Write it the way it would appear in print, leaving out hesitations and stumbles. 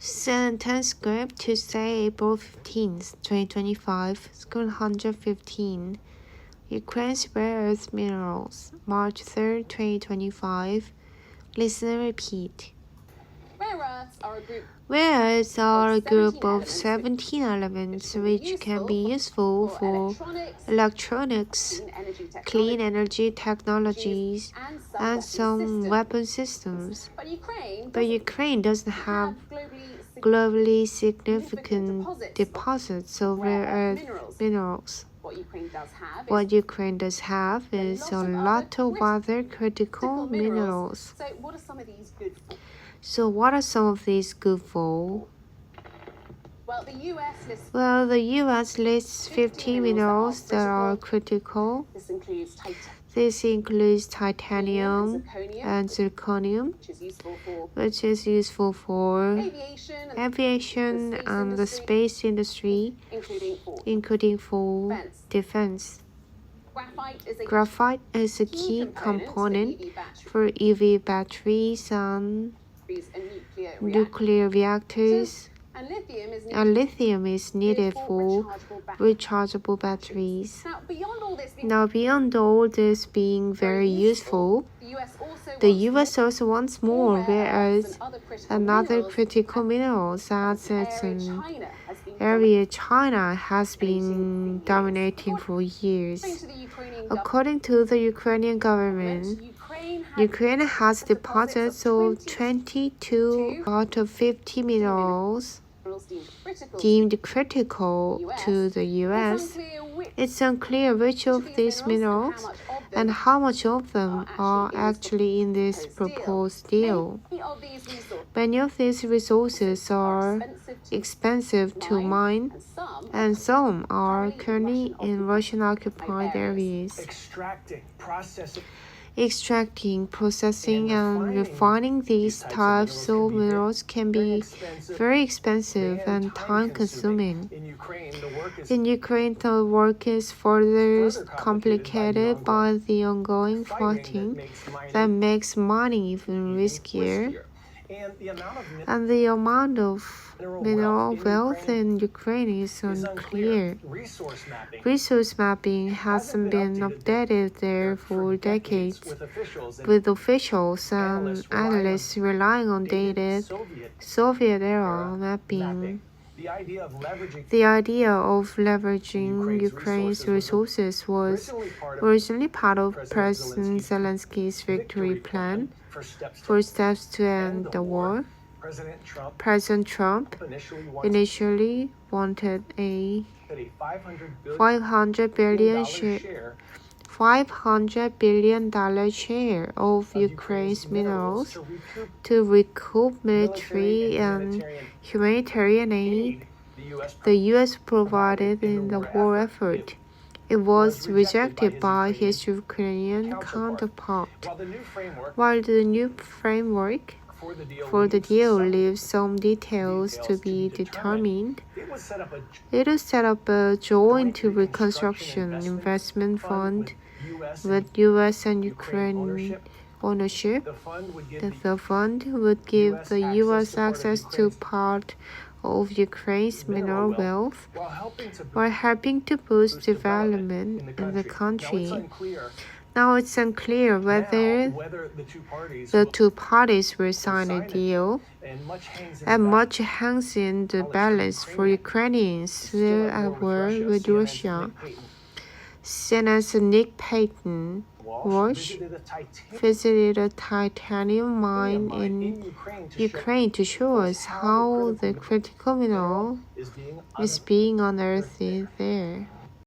CNN10 script Tuesday, April 15th, 2025, School 115. Ukraine's rare earth minerals, March 3rd, 2025. Listen and repeat. Rare earths are a group of 17 elements which can be useful for electronics, clean energy technologies, and some weapon systems. But Ukraine doesn't have globally significant deposits of rare earth minerals. What Ukraine does have is a lot of other critical minerals. So what are some of these good for? Well, the US lists 50 minerals that are critical. This includes titanium and zirconium, which is useful for aviation and the space industry, including for defense. Graphite is a key component for EV batteries and nuclear reactors, and lithium is needed for rechargeable batteries. Now, beyond all this being very useful, the US also wants more rare earths and other critical minerals, as it's an area China has been dominating for years. According to the Ukrainian government, Ukraine has deposits of 22 out of 50 minerals deemed critical to the US. It's unclear which of these minerals and how much of them are actually in this proposed deal. Many of these resources are expensive to mine, and some are currently in Russian-occupied areas. Extracting, processing, and refining these types of minerals can be very expensive and time-consuming. In Ukraine, the work is further complicated by the ongoing fighting that makes mining even riskier. And the amount of mineral wealth in Ukraine is unclear. Resource mapping hasn't been updated there for decades, with officials and analysts relying on dated Soviet-era mapping. The idea of leveraging Ukraine's resources was originally part of President Zelensky's victory plan for steps to end the war. President Trump initially wanted a $500 billion share of Ukraine's minerals to recoup military and humanitarian aid the U.S. provided in the war effort. It was rejected by his Ukrainian counterpart. While the new framework for the deal leaves some details to be determined, it will set up a joint reconstruction investment fund with U.S. and Ukraine ownership. The fund would give the U.S. access to part of Ukraine's mineral wealth while helping to boost development in the country. Now it's unclear whether the two parties will sign a deal, and much hangs in the balance for Ukrainians still at war with Russia. CNN's Nick Payton Walsh visited a titanium mine in Ukraine to show us how the critical mineral is being unearthed there.